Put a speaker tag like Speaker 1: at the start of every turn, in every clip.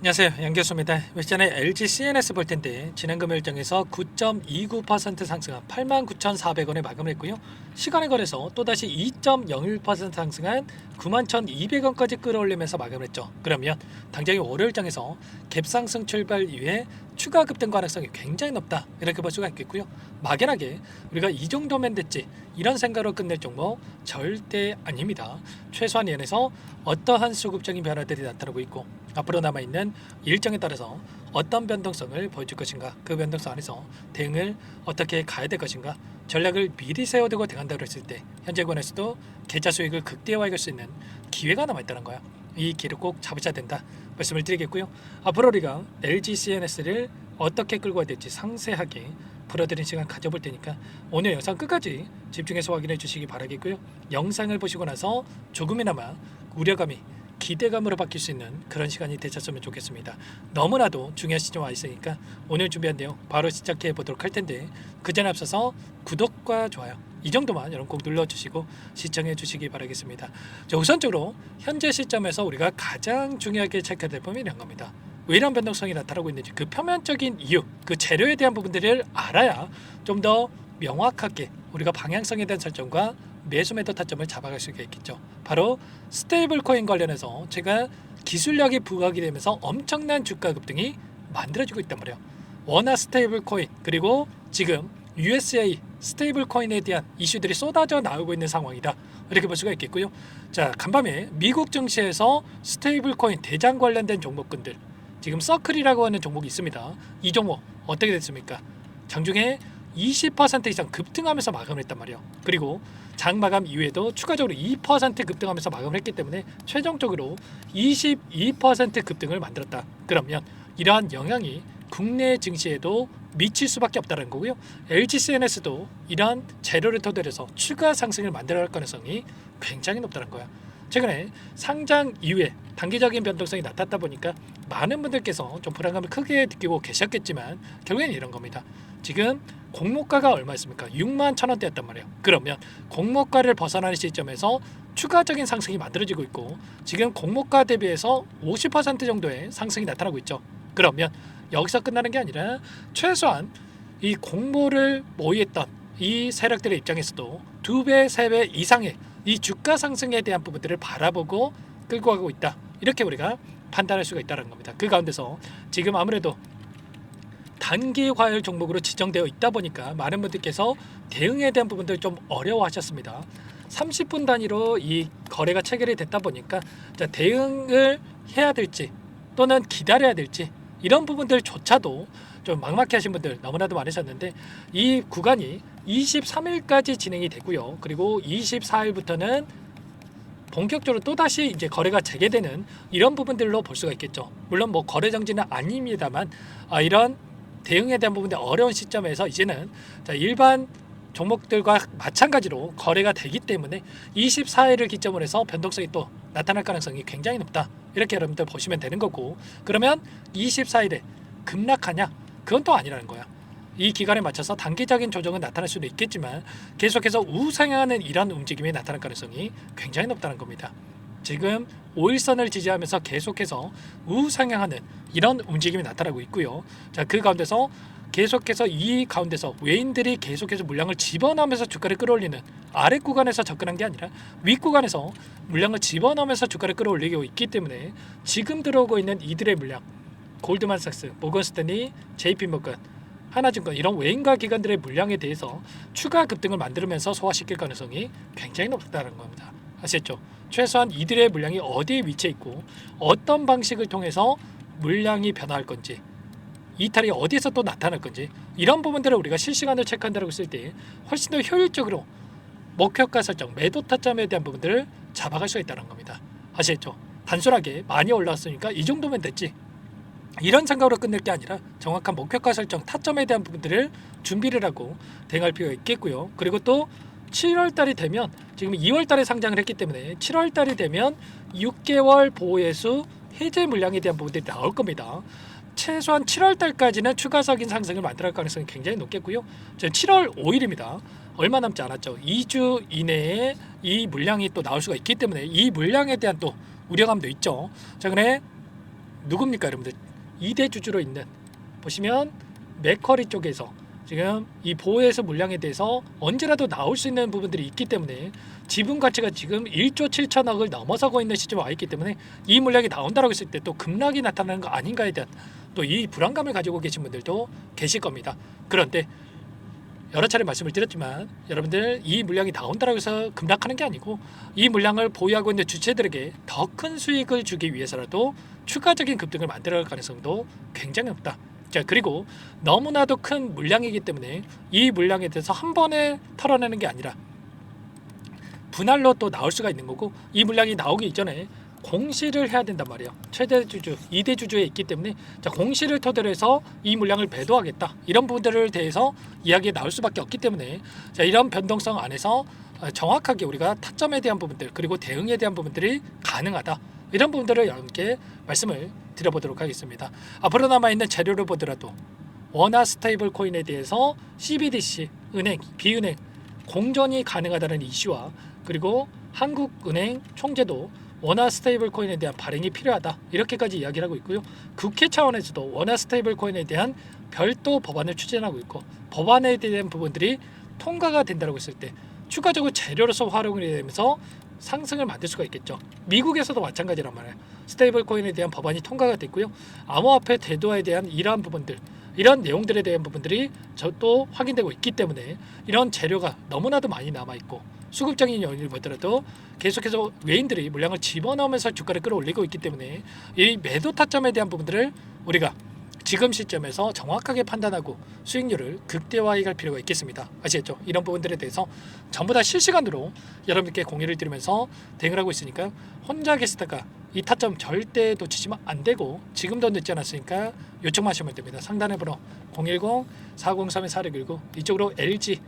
Speaker 1: 안녕하세요, 양교수입니다. 며칠 전에 LG CNS 볼 텐데 지난 금요일장에서 9.29% 상승한 89,400원에 마감을 했고요. 시간에 걸려서 또다시 2.01% 상승한 91,200원까지 끌어올리면서 마감을 했죠. 그러면 당장의 월요일장에서 갭상승 출발 이후에 추가 급등 가능성이 굉장히 높다, 이렇게 볼 수가 있겠고요. 막연하게 우리가 이 정도면 됐지 이런 생각으로 끝낼 종목 절대 아닙니다. 최소한 연에서 어떠한 수급적인 변화들이 나타나고 있고 앞으로 남아있는 일정에 따라서 어떤 변동성을 보여줄 것인가, 그 변동성 안에서 대응을 어떻게 가야 될 것인가, 전략을 미리 세워두고 대응한다고 했을 때 현재 권에서도 계좌 수익을 극대화할 수 있는 기회가 남아있다는 거야. 이 기회를 꼭 잡으셔야 된다 말씀을 드리겠고요. 앞으로 우리가 LG CNS를 어떻게 끌고 가야 될지 상세하게 풀어드린 시간 가져볼 테니까 오늘 영상 끝까지 집중해서 확인해 주시기 바라겠고요. 영상을 보시고 나서 조금이나마 우려감이 기대감으로 바뀔 수 있는 그런 시간이 되셨으면 좋겠습니다. 너무나도 중요한 시점 와 있으니까 오늘 준비한 내용 바로 시작해 보도록 할 텐데 그 전에 앞서서 구독과 좋아요 이 정도만 여러분 꼭 눌러주시고 시청해 주시기 바라겠습니다. 자, 우선적으로 현재 시점에서 우리가 가장 중요하게 체크해야 될 부분이 이런 겁니다. 왜 이런 변동성이 나타나고 있는지 그 표면적인 이유, 그 재료에 대한 부분들을 알아야 좀 더 명확하게 우리가 방향성에 대한 설정과 매수 매도 타점을 잡아갈 수가 있겠죠. 바로 스테이블 코인 관련해서 제가 기술력이 부각이 되면서 엄청난 주가 급등이 만들어지고 있단 말이에요. 워낙 스테이블 코인 그리고 지금 USA 스테이블 코인에 대한 이슈들이 쏟아져 나오고 있는 상황이다, 이렇게 볼 수가 있겠고요. 자, 간밤에 미국 증시에서 스테이블 코인 대장 관련된 종목군들 지금 서클이라고 하는 종목이 있습니다. 이 종목 어떻게 됐습니까? 장중에 20% 이상 급등하면서 마감을 했단 말이에요. 그리고 장 마감 이후에도 추가적으로 2% 급등하면서 마감을 했기 때문에 최종적으로 22% 급등을 만들었다. 그러면 이러한 영향이 국내 증시에도 미칠 수밖에 없다는 거고요. LG CNS도 이러한 재료를 토대로 해서 추가 상승을 만들어갈 가능성이 굉장히 높다는 거야. 최근에 상장 이후에 단기적인 변동성이 나타났다 보니까 많은 분들께서 좀 불안감을 크게 느끼고 계셨겠지만 결국엔 이런 겁니다. 지금 공모가가 얼마였습니까? 6만 1,000원대였단 말이에요. 그러면 공모가를 벗어나는 시점에서 추가적인 상승이 만들어지고 있고 지금 공모가 대비해서 50% 정도의 상승이 나타나고 있죠. 그러면 여기서 끝나는 게 아니라 최소한 이 공모를 모의했던 이 세력들의 입장에서도 2배, 3배 이상의 이 주가 상승에 대한 부분들을 바라보고 끌고 가고 있다, 이렇게 우리가 판단할 수가 있다는 겁니다. 그 가운데서 지금 아무래도 단기 과열 종목으로 지정되어 있다 보니까 많은 분들께서 대응에 대한 부분들 좀 어려워하셨습니다. 30분 단위로 이 거래가 체결이 됐다 보니까 대응을 해야 될지 또는 기다려야 될지 이런 부분들조차도 좀 막막해 하신 분들 너무나도 많으셨는데 이 구간이 23일까지 진행이 되고요. 그리고 24일부터는 본격적으로 또다시 이제 거래가 재개되는 이런 부분들로 볼 수가 있겠죠. 물론 뭐 거래 정지는 아닙니다만 이런 대응에 대한 부분들 어려운 시점에서 이제는 일반 종목들과 마찬가지로 거래가 되기 때문에 24일을 기점으로 해서 변동성이 또 나타날 가능성이 굉장히 높다, 이렇게 여러분들 보시면 되는 거고, 그러면 24일에 급락하냐? 그건 또 아니라는 거야. 이 기간에 맞춰서 단기적인 조정은 나타날 수도 있겠지만 계속해서 우상향하는 이런 움직임이 나타날 가능성이 굉장히 높다는 겁니다. 지금 5일선을 지지하면서 계속해서 우상향하는 이런 움직임이 나타나고 있고요. 자, 그 가운데서 계속해서 이 가운데서 외인들이 계속해서 물량을 집어넣으면서 주가를 끌어올리는 아래 구간에서 접근한 게 아니라 윗 구간에서 물량을 집어넣으면서 주가를 끌어올리고 있기 때문에 지금 들어오고 있는 이들의 물량, 골드만삭스, 모건스탠리, JP모건, 하나증권 이런 외인과 기관들의 물량에 대해서 추가 급등을 만들면서 소화시킬 가능성이 굉장히 높다는 겁니다. 아시겠죠? 최소한 이들의 물량이 어디에 위치해 있고 어떤 방식을 통해서 물량이 변화할 건지, 이탈이 어디에서 또 나타날 건지 이런 부분들을 우리가 실시간으로 체크한다고 했을 때 훨씬 더 효율적으로 목표가 설정, 매도 타점에 대한 부분들을 잡아갈 수가 있다는 겁니다. 아시겠죠? 단순하게 많이 올라왔으니까 이 정도면 됐지, 이런 생각으로 끝낼 게 아니라 정확한 목표가 설정, 타점에 대한 부분들을 준비를 하고 대응할 필요가 있겠고요. 그리고 또 7월달이 되면 지금 2월달에 상장을 했기 때문에 7월달이 되면 6개월 보호예수 해제 물량에 대한 부분들이 나올 겁니다. 최소한 7월달까지는 추가적인 상승을 만들어갈 가능성이 굉장히 높겠고요. 7월 5일입니다. 얼마 남지 않았죠. 2주 이내에 이 물량이 또 나올 수가 있기 때문에 이 물량에 대한 또 우려감도 있죠. 최근에 누굽니까 여러분들? 2대 주주로 있는 보시면 맥커리 쪽에서 지금 이 보호해서 물량에 대해서 언제라도 나올 수 있는 부분들이 있기 때문에 지분 가치가 지금 1조 7천억을 넘어서고 있는 시점에 와 있기 때문에 이 물량이 나온다고 했을 때 또 급락이 나타나는 거 아닌가에 대한 또 이 불안감을 가지고 계신 분들도 계실 겁니다. 그런데 여러 차례 말씀을 드렸지만 여러분들 이 물량이 나온다고 해서 급락하는 게 아니고 이 물량을 보유하고 있는 주체들에게 더 큰 수익을 주기 위해서라도 추가적인 급등을 만들어갈 가능성도 굉장히 높다. 자, 그리고 너무나도 큰 물량이기 때문에 이 물량에 대해서 한 번에 털어내는 게 아니라 분할로 또 나올 수가 있는 거고 이 물량이 나오기 이전에 공시를 해야 된단 말이에요. 최대 주주, 2대 주주에 있기 때문에 자, 공시를 토대로 해서 이 물량을 배도하겠다. 이런 부분들을 대해서 이야기가 나올 수밖에 없기 때문에 자, 이런 변동성 안에서 정확하게 우리가 타점에 대한 부분들 그리고 대응에 대한 부분들이 가능하다. 이런 부분들을 여러분께 말씀을 드려보도록 하겠습니다. 앞으로 남아있는 재료를 보더라도 원화 스테이블 코인에 대해서 CBDC, 은행, 비은행 공전이 가능하다는 이슈와 그리고 한국은행 총재도 원화 스테이블 코인에 대한 발행이 필요하다 이렇게까지 이야기를 하고 있고요. 국회 차원에서도 원화 스테이블 코인에 대한 별도 법안을 추진하고 있고 법안에 대한 부분들이 통과가 된다고 했을 때 추가적으로 재료로서 활용이 되면서 상승을 만들 수가 있겠죠. 미국에서도 마찬가지란 말이에요. 스테이블 코인에 대한 법안이 통과가 됐고요. 암호화폐 대도화에 대한 이러한 부분들 이런 내용들에 대한 부분들이 또 확인되고 있기 때문에 이런 재료가 너무나도 많이 남아있고 수급적인 요인을 보더라도 계속해서 외인들이 물량을 집어넣으면서 주가를 끌어올리고 있기 때문에 이 매도 타점에 대한 부분들을 우리가 지금 시점에서 정확하게 판단하고 수익률을 극대화해 갈 필요가 있겠습니다. 아시겠죠? 이런 부분들에 대해서 전부 다 실시간으로 여러분께 공유를 드리면서 대응을 하고 있으니까 혼자 계시다가 이 타점 절대 놓치시면 안 되고 지금도 늦지 않았으니까 요청하시면 됩니다. 상단의 번호 010-403-4619 이쪽으로 LG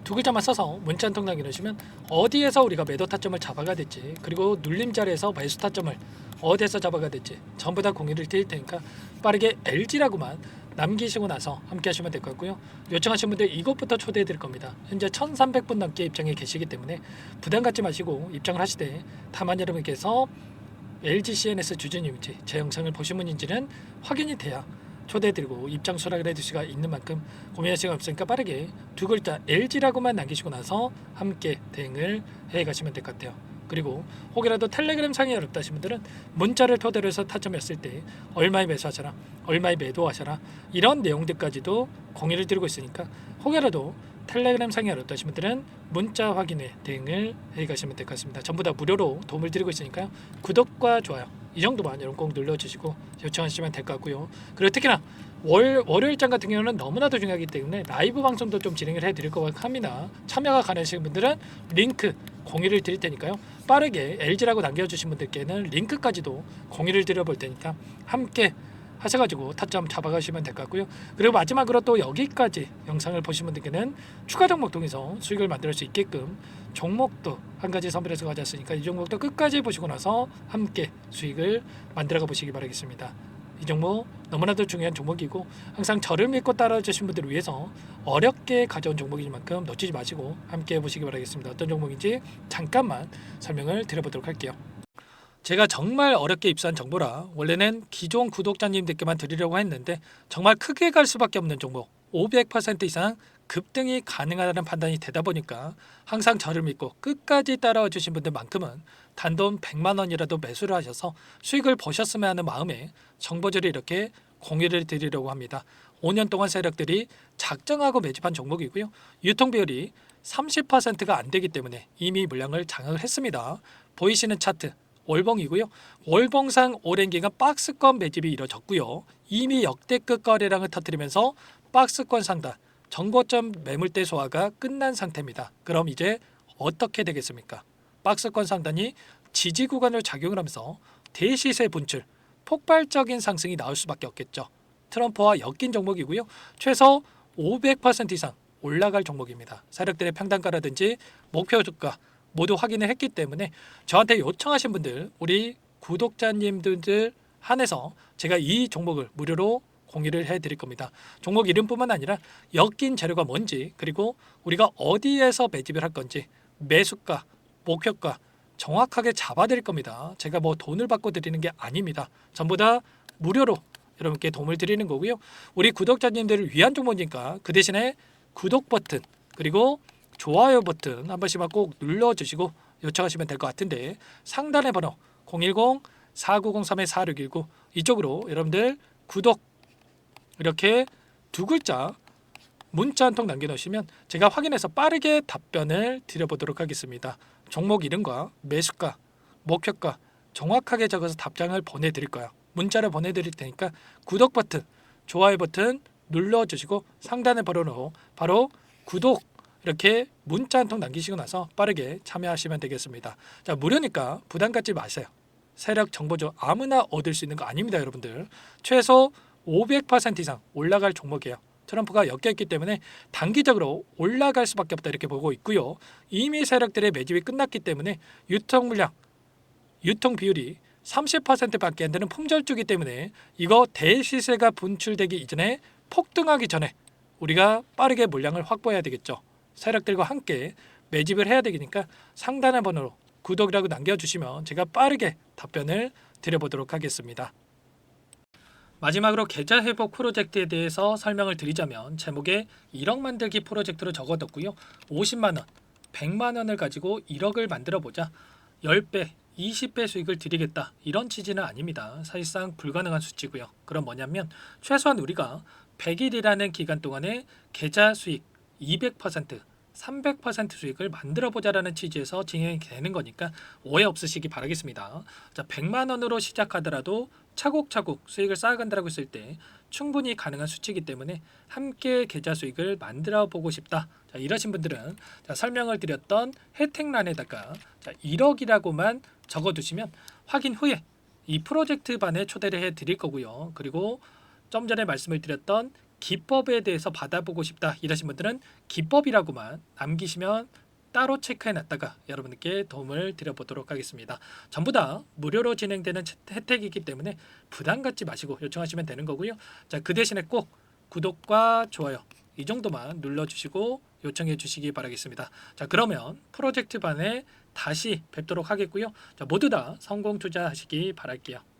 Speaker 1: 두 글자만 써서 문자 한 통 남겨주시면 어디에서 우리가 매도 타점을 잡아가야 될지 그리고 눌림 자리에서 매수 타점을 어디에서 잡아가야 될지 전부 다 공유를 드릴 테니까 빠르게 LG라고만 남기시고 나서 함께 하시면 될 것 같고요. 요청하신 분들 이것부터 초대해 드릴 겁니다. 현재 1300분 넘게 입장해 계시기 때문에 부담 갖지 마시고 입장을 하시되 다만 여러분께서 LG CNS 주주님인지 제 영상을 보신 분인지는 확인이 돼야 초대해드리고 입장 수락을 해줄 수가 있는 만큼 고민할 시간 없으니까 빠르게 두 글자 LG라고만 남기시고 나서 함께 대응을 해가시면 될 것 같아요. 그리고 혹이라도 텔레그램 상이 어렵다 하신 분들은 문자를 토대로 해서 타점했을 때 얼마에 매수하셔라 얼마에 매도하셔라 이런 내용들까지도 공유를 드리고 있으니까 혹이라도 텔레그램 상이 어렵다 하신 분들은 문자 확인에 대응을 해가시면 될 것 같습니다. 전부 다 무료로 도움을 드리고 있으니까요. 구독과 좋아요 이 정도만 여러분 꼭 눌러주시고 요청하시면 될 것 같고요. 그리고 특히나 월요일장 같은 경우는 너무나도 중요하기 때문에 라이브 방송도 좀 진행을 해드릴 거고 합니다. 참여가 가능하신 분들은 링크 공유를 드릴 테니까요. 빠르게 LG라고 남겨주신 분들께는 링크까지도 공유를 드려볼 테니까 함께 하셔가지고 타점 잡아가시면 될 것 같고요. 그리고 마지막으로 또 여기까지 영상을 보신 분들께는 추가 종목 통해서 수익을 만들 수 있게끔 종목도 한 가지 선별해서 가져왔으니까 이 종목도 끝까지 보시고 나서 함께 수익을 만들어가 보시기 바라겠습니다. 이 종목 너무나도 중요한 종목이고 항상 저를 믿고 따라주신 분들을 위해서 어렵게 가져온 종목인 만큼 놓치지 마시고 함께 해보시기 바라겠습니다. 어떤 종목인지 잠깐만 설명을 드려보도록 할게요. 제가 정말 어렵게 입수한 정보라 원래는 기존 구독자님들께만 드리려고 했는데 정말 크게 갈 수밖에 없는 종목 500% 이상 급등이 가능하다는 판단이 되다 보니까 항상 저를 믿고 끝까지 따라와 주신 분들만큼은 단돈 100만 원이라도 매수를 하셔서 수익을 보셨으면 하는 마음에 정보들을 이렇게 공유를 드리려고 합니다. 5년 동안 세력들이 작정하고 매집한 종목이고요. 유통비율이 30%가 안 되기 때문에 이미 물량을 장악을 했습니다. 보이시는 차트 월봉이고요. 월봉상 오랜 기간 박스권 매집이 이뤄졌고요. 이미 역대급 거래량을 터뜨리면서 박스권 상단 정고점 매물대 소화가 끝난 상태입니다. 그럼 이제 어떻게 되겠습니까? 박스권 상단이 지지 구간을 작용을 하면서 대시세 분출, 폭발적인 상승이 나올 수밖에 없겠죠. 트럼프와 엮인 종목이고요. 최소 500% 이상 올라갈 종목입니다. 세력들의 평단가라든지 목표 주가 모두 확인을 했기 때문에 저한테 요청하신 분들 우리 구독자님들 한해서 제가 이 종목을 무료로 공유를 해드릴 겁니다. 종목 이름뿐만 아니라 엮인 재료가 뭔지 그리고 우리가 어디에서 매집을 할 건지 매수가, 목표가 정확하게 잡아드릴 겁니다. 제가 뭐 돈을 받고 드리는 게 아닙니다. 전부 다 무료로 여러분께 도움을 드리는 거고요. 우리 구독자님들을 위한 정보니까 그 대신에 구독 버튼 그리고 좋아요 버튼 한 번씩만 꼭 눌러주시고 요청하시면 될 것 같은데 상단의 번호 010-4903-4619 이쪽으로 여러분들 구독 이렇게 두 글자 문자 한 통 남겨놓으시면 제가 확인해서 빠르게 답변을 드려보도록 하겠습니다. 종목 이름과 매수가, 목표가 정확하게 적어서 답장을 보내드릴 거예요. 문자를 보내드릴 테니까 구독 버튼, 좋아요 버튼 눌러주시고 상단의 번호로 바로 구독 이렇게 문자 한 통 남기시고 나서 빠르게 참여하시면 되겠습니다. 자, 무료니까 부담 갖지 마세요. 세력 정보죠. 아무나 얻을 수 있는 거 아닙니다, 여러분들. 최소 500% 이상 올라갈 종목이에요. 트럼프가 엮여있기 때문에 단기적으로 올라갈 수밖에 없다 이렇게 보고 있고요. 이미 세력들의 매집이 끝났기 때문에 유통 물량, 유통 비율이 30%밖에 안 되는 품절주기 때문에 이거 대시세가 분출되기 이전에 폭등하기 전에 우리가 빠르게 물량을 확보해야 되겠죠. 세력들과 함께 매집을 해야 되니까 상단의 번호로 구독이라고 남겨주시면 제가 빠르게 답변을 드려보도록 하겠습니다. 마지막으로 계좌 회복 프로젝트에 대해서 설명을 드리자면 제목에 1억 만들기 프로젝트로 적어뒀고요. 50만 원, 100만 원을 가지고 1억을 만들어 보자. 10배, 20배 수익을 드리겠다. 이런 취지는 아닙니다. 사실상 불가능한 수치고요. 그럼 뭐냐면 최소한 우리가 100일이라는 기간 동안에 계좌 수익 200%, 300% 수익을 만들어 보자라는 취지에서 진행이 되는 거니까 오해 없으시기 바라겠습니다. 자, 100만 원으로 시작하더라도 차곡차곡 수익을 쌓아간다고 했을 때 충분히 가능한 수치이기 때문에 함께 계좌 수익을 만들어 보고 싶다. 자, 이러신 분들은 자, 설명을 드렸던 혜택란에다가 자, 1억이라고만 적어두시면 확인 후에 이 프로젝트 반에 초대를 해 드릴 거고요. 그리고 좀 전에 말씀을 드렸던 기법에 대해서 받아보고 싶다 이러신 분들은 기법이라고만 남기시면 따로 체크해 놨다가 여러분께 도움을 드려보도록 하겠습니다. 전부 다 무료로 진행되는 혜택이기 때문에 부담 갖지 마시고 요청하시면 되는 거고요. 자, 그 대신에 꼭 구독과 좋아요 이 정도만 눌러주시고 요청해 주시기 바라겠습니다. 자, 그러면 프로젝트 반에 다시 뵙도록 하겠고요. 자, 모두 다 성공 투자하시기 바랄게요.